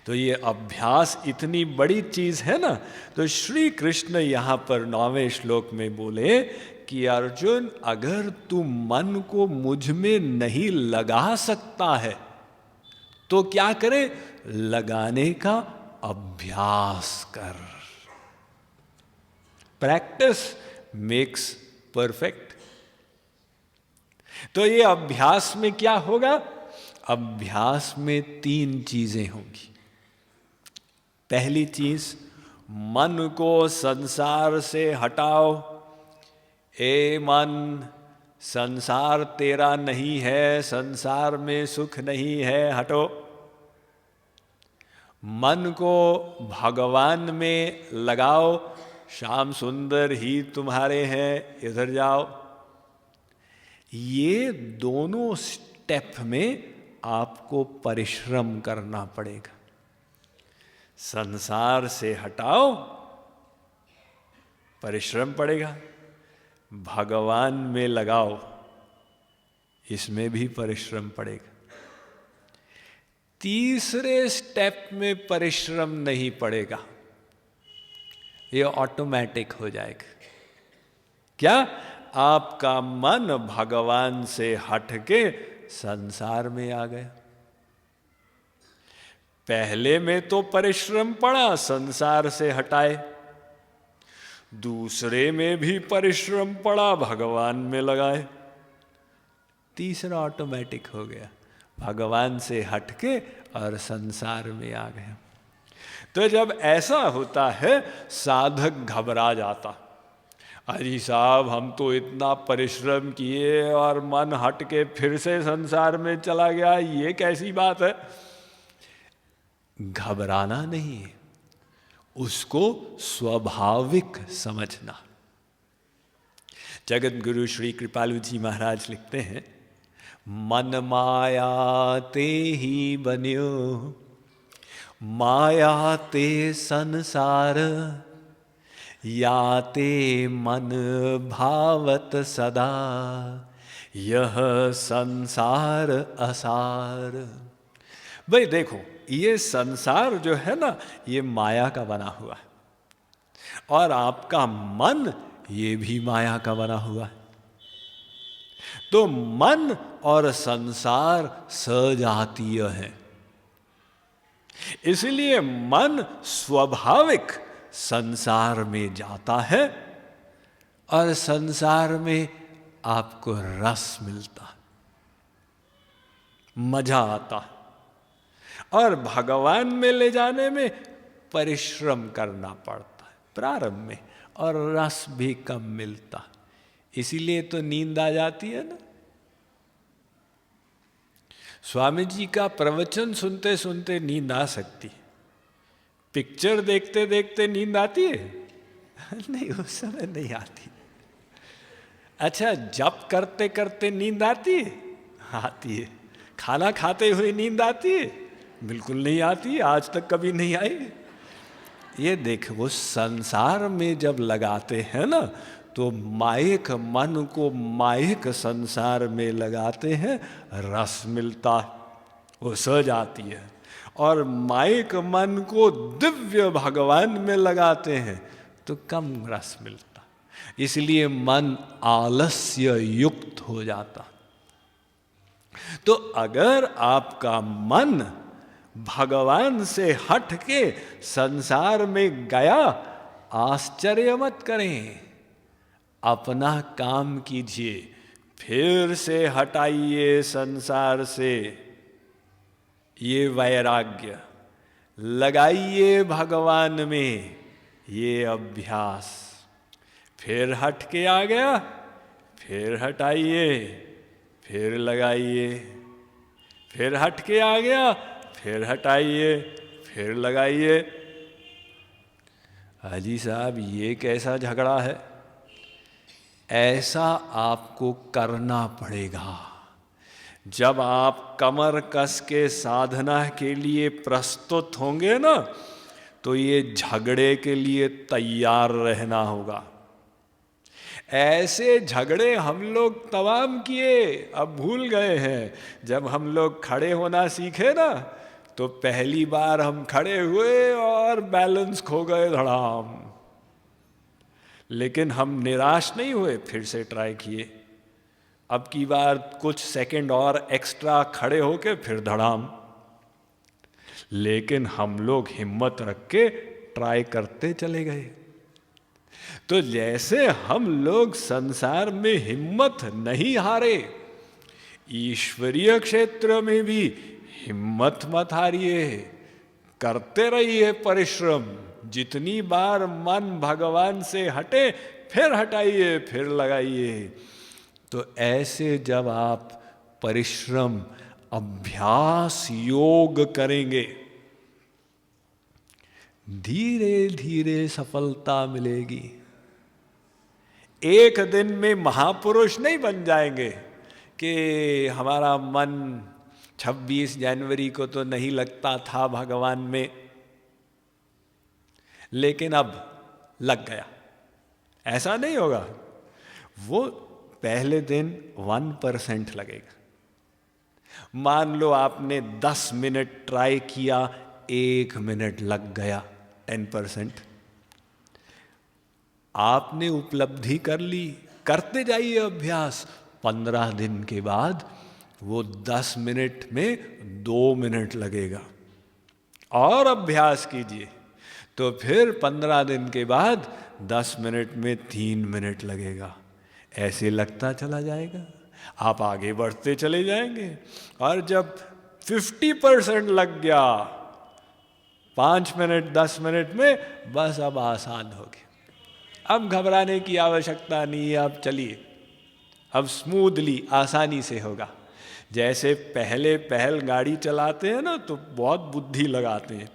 तो ये अभ्यास इतनी बड़ी चीज है ना। तो श्री कृष्ण यहाँ पर 9वें श्लोक में बोले कि अर्जुन, अगर तू मन को मुझ में नहीं लगा सकता है तो क्या करे? लगाने का अभ्यास कर। Practice makes perfect. तो ये अभ्यास में क्या होगा? अभ्यास में 3 चीजें होंगी। पहली चीज, मन को संसार से हटाओ। ए मन, संसार तेरा नहीं है, संसार में सुख नहीं है, हटो। मन को भगवान में लगाओ। श्याम सुंदर ही तुम्हारे हैं, इधर जाओ। ये दोनों स्टेप में आपको परिश्रम करना पड़ेगा। संसार से हटाओ, परिश्रम पड़ेगा। भगवान में लगाओ, इसमें भी परिश्रम पड़ेगा। तीसरे स्टेप में परिश्रम नहीं पड़ेगा, ये ऑटोमेटिक हो जाएगा। क्या? आपका मन भगवान से हटके संसार में आ गया। पहले में तो परिश्रम पड़ा, संसार से हटाए। दूसरे में भी परिश्रम पड़ा, भगवान में लगाए। तीसरा ऑटोमेटिक हो गया, भगवान से हटके और संसार में आ गया। तो जब ऐसा होता है, साधक घबरा जाता। अरे साहब, हम तो इतना परिश्रम किए और मन हटके फिर से संसार में चला गया, ये कैसी बात है? घबराना नहीं है, उसको स्वाभाविक समझना। जगत गुरु श्री कृपालु जी महाराज लिखते हैं, मन माया ते ही बन्यो, माया ते संसार, याते मन भावत सदा, यह संसार असार। भाई देखो, ये संसार जो है ना, ये माया का बना हुआ है, और आपका मन ये भी माया का बना हुआ है। तो मन और संसार सजातीय है, इसलिए मन स्वाभाविक संसार में जाता है और संसार में आपको रस मिलता, मजा आता है। और भगवान में ले जाने में परिश्रम करना पड़ता है प्रारंभ में, और रस भी कम मिलता, इसीलिए तो नींद आ जाती है ना। स्वामी जी का प्रवचन सुनते सुनते नींद आ सकती है, पिक्चर देखते देखते नींद आती है? नहीं, उस समय नहीं आती। अच्छा, जप करते करते नींद आती है? आती है। खाना खाते हुए नींद आती है? बिल्कुल नहीं आती, आज तक कभी नहीं आई। ये देखो, वो संसार में जब लगाते हैं ना, तो मायक मन को मायक संसार में लगाते हैं, रस मिलता है, वो सज आती है। और मायक मन को दिव्य भगवान में लगाते हैं तो कम रस मिलता, इसलिए मन आलस्य युक्त हो जाता। तो अगर आपका मन भगवान से हट के संसार में गया, आश्चर्य मत करें, अपना काम कीजिए, फिर से हटाइए संसार से ये वैराग्य, लगाइए भगवान में ये अभ्यास। फिर हट के आ गया, फिर हटाइए, फिर लगाइए, फिर हट के आ गया, फिर हटाइए, फिर लगाइए। हाजी साहब, ये कैसा झगड़ा है? ऐसा आपको करना पड़ेगा। जब आप कमर कस के साधना के लिए प्रस्तुत होंगे ना, तो ये झगड़े के लिए तैयार रहना होगा। ऐसे झगड़े हम लोग तमाम किए, अब भूल गए हैं। जब हम लोग खड़े होना सीखे ना, तो पहली बार हम खड़े हुए और बैलेंस खो गए धड़ाम, लेकिन हम निराश नहीं हुए, फिर से ट्राई किए। अब की बार कुछ सेकंड और एक्स्ट्रा खड़े होके फिर धड़ाम, लेकिन हम लोग हिम्मत रख के ट्राई करते चले गए। तो जैसे हम लोग संसार में हिम्मत नहीं हारे, ईश्वरीय क्षेत्र में भी हिम्मत मत हारिए, करते रहिए परिश्रम। जितनी बार मन भगवान से हटे फिर हटाइए, फिर लगाइए। तो ऐसे जब आप परिश्रम, अभ्यास, योग करेंगे, धीरे धीरे सफलता मिलेगी। एक दिन में महापुरुष नहीं बन जाएंगे कि हमारा मन 26 जनवरी को तो नहीं लगता था भगवान में, लेकिन अब लग गया। ऐसा नहीं होगा। वो पहले दिन 1% लगेगा। मान लो आपने 10 मिनट ट्राई किया, 1 मिनट लग गया, 10%। आपने उपलब्धि कर ली, करते जाइए अभ्यास। 15 दिन के बाद वो 10 मिनट में 2 मिनट लगेगा। और अभ्यास कीजिए तो फिर 15 दिन के बाद 10 मिनट में 3 मिनट लगेगा। ऐसे लगता चला जाएगा, आप आगे बढ़ते चले जाएंगे। और जब 50% लग गया 5 मिनट 10 मिनट में, बस अब आसान हो गया। अब घबराने की आवश्यकता नहीं है। अब चलिए, अब स्मूथली, आसानी से होगा। जैसे पहल गाड़ी चलाते हैं ना, तो बहुत बुद्धि लगाते हैं।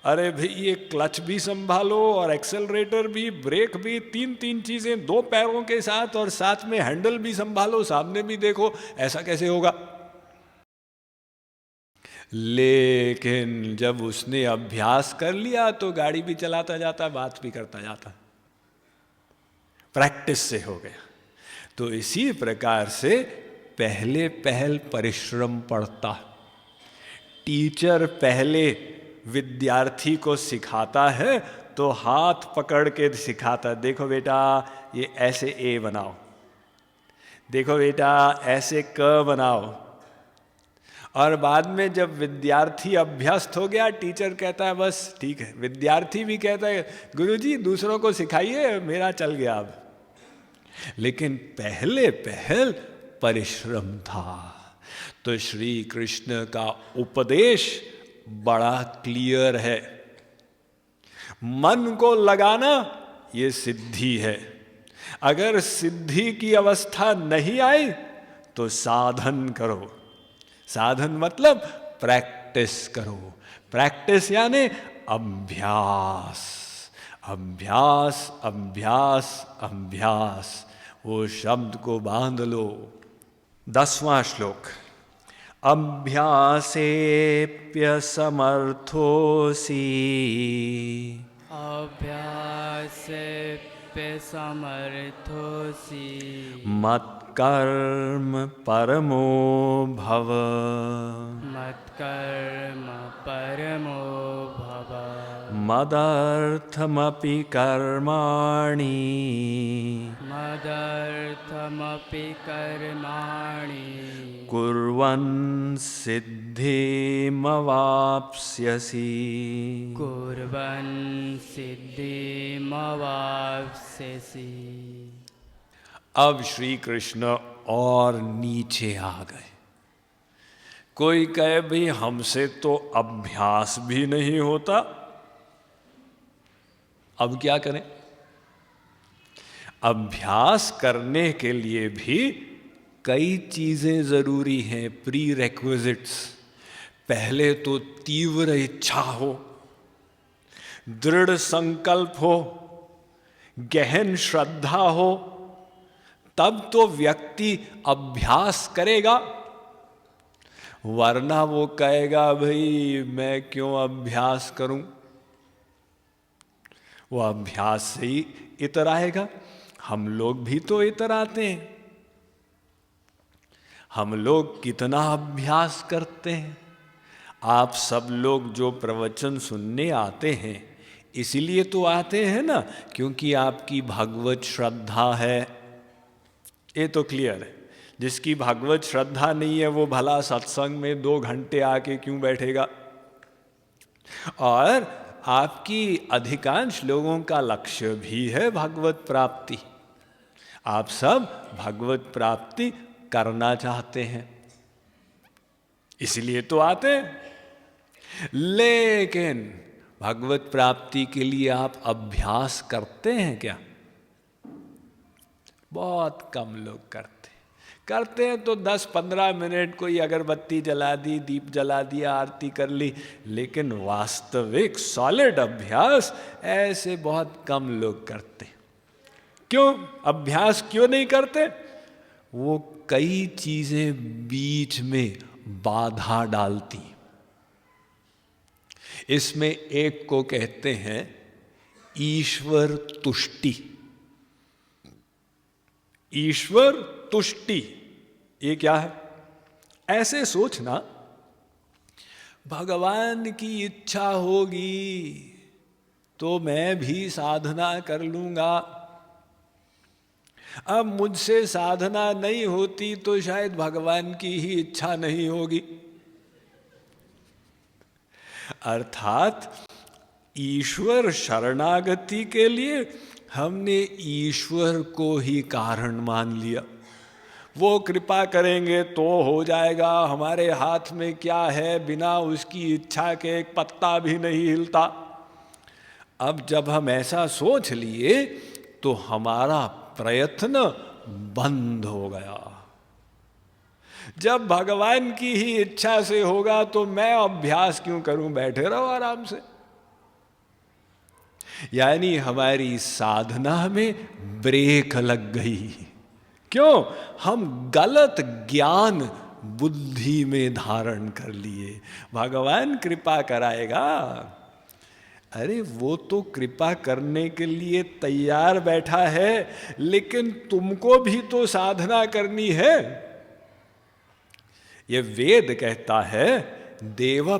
अरे भाई, ये क्लच भी संभालो और एक्सेलरेटर भी, ब्रेक भी, 3 चीजें 2 पैरों के साथ, और साथ में हैंडल भी संभालो, सामने भी देखो, ऐसा कैसे होगा? लेकिन जब उसने अभ्यास कर लिया तो गाड़ी भी चलाता जाता, बात भी करता जाता, प्रैक्टिस से हो गया। तो इसी प्रकार से पहल परिश्रम पड़ता। टीचर पहले विद्यार्थी को सिखाता है तो हाथ पकड़ के सिखाता, देखो बेटा ये ऐसे ए बनाओ, देखो बेटा ऐसे क बनाओ। और बाद में जब विद्यार्थी अभ्यस्त हो गया, टीचर कहता है बस ठीक है। विद्यार्थी भी कहता है गुरुजी दूसरों को सिखाइए, मेरा चल गया अब। लेकिन पहले परिश्रम था। तो श्री कृष्ण का उपदेश बड़ा क्लियर है। मन को लगाना ये सिद्धि है। अगर सिद्धि की अवस्था नहीं आई तो साधन करो। साधन मतलब प्रैक्टिस करो। प्रैक्टिस यानी अभ्यास, अभ्यास, अभ्यास, अभ्यास। वो शब्द को बांध लो। 10वां श्लोक। अभ्यासेप्य समर्थोसी, अभ्यासेप्य समर्थोसी, मत्कर्म परमो भव, मत्कर्म परमो भव, मदर्थमपि कर्माणि, मदर्थमपि कर्माणि, कुर्वन् सिद्धिमवाप्स्यसि, कुर्वन् सिद्धिमवाप्स्यसि। अब श्री कृष्ण और नीचे आ गए। कोई कहे भाई हमसे तो अभ्यास भी नहीं होता, अब क्या करें? अभ्यास करने के लिए भी कई चीजें जरूरी हैं, प्री रेक्विजिट्स। पहले तो तीव्र इच्छा हो, दृढ़ संकल्प हो, गहन श्रद्धा हो, तब तो व्यक्ति अभ्यास करेगा। वरना वो कहेगा भाई मैं क्यों अभ्यास करूं। वो अभ्यास से ही इतराएगा। हम लोग भी तो इतराते हैं। हम लोग कितना अभ्यास करते हैं। आप सब लोग जो प्रवचन सुनने आते हैं इसीलिए तो आते हैं ना, क्योंकि आपकी भागवत श्रद्धा है। ये तो क्लियर है। जिसकी भागवत श्रद्धा नहीं है वो भला सत्संग में 2 घंटे आके क्यों बैठेगा। और आपकी अधिकांश लोगों का लक्ष्य भी है भागवत प्राप्ति। आप सब भागवत प्राप्ति करना चाहते हैं, इसलिए तो आते हैं। लेकिन भागवत प्राप्ति के लिए आप अभ्यास करते हैं क्या? बहुत कम लोग करते हैं तो 10-15 मिनट कोई अगरबत्ती जला दी, दीप जला दिया, आरती कर ली, लेकिन वास्तविक सॉलिड अभ्यास ऐसे बहुत कम लोग करते। क्यों अभ्यास क्यों नहीं करते? वो कई चीजें बीच में बाधा डालती। इसमें एक को कहते हैं ईश्वर तुष्टि। ईश्वर तुष्टि ये क्या है? ऐसे सोचना, भगवान की इच्छा होगी तो मैं भी साधना कर लूंगा। अब मुझसे साधना नहीं होती तो शायद भगवान की ही इच्छा नहीं होगी। अर्थात ईश्वर शरणागति के लिए हमने ईश्वर को ही कारण मान लिया। वो कृपा करेंगे तो हो जाएगा, हमारे हाथ में क्या है, बिना उसकी इच्छा के एक पत्ता भी नहीं हिलता। अब जब हम ऐसा सोच लिए तो हमारा प्रयत्न बंद हो गया। जब भगवान की ही इच्छा से होगा तो मैं अभ्यास क्यों करूं, बैठे रहो आराम से। यानी हमारी साधना में ब्रेक लग गई। क्यों? हम गलत ज्ञान बुद्धि में धारण कर लिए। भगवान कृपा कराएगा, अरे वो तो कृपा करने के लिए तैयार बैठा है, लेकिन तुमको भी तो साधना करनी है। ये वेद कहता है देव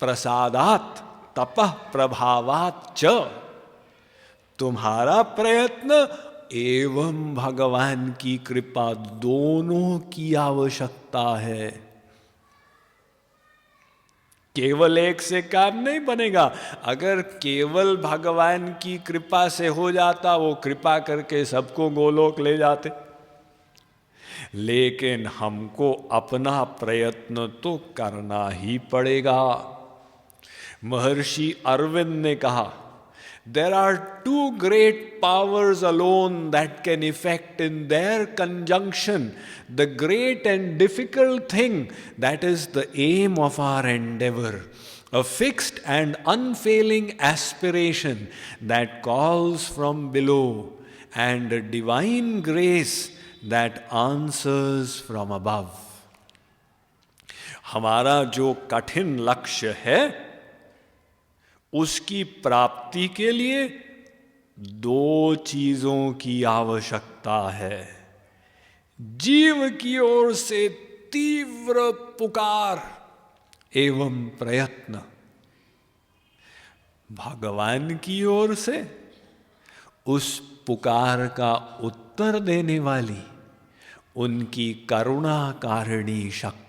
प्रसादात तपः प्रभावात च। तुम्हारा प्रयत्न एवं भगवान की कृपा दोनों की आवश्यकता है। केवल एक से काम नहीं बनेगा। अगर केवल भगवान की कृपा से हो जाता, वो कृपा करके सबको गोलोक ले जाते। लेकिन हमको अपना प्रयत्न तो करना ही पड़ेगा। महर्षि अरविंद ने कहा, there are 2 great powers alone that can effect in their conjunction the great and difficult thing that is the aim of our endeavor, a fixed and unfailing aspiration that calls from below, and a divine grace that answers from above. हमारा जो कठिन लक्ष्य है उसकी प्राप्ति के लिए 2 चीजों की आवश्यकता है। जीव की ओर से तीव्र पुकार एवं प्रयत्न, भगवान की ओर से उस पुकार का उत्तर देने वाली उनकी करुणा कारिणी शक्ति।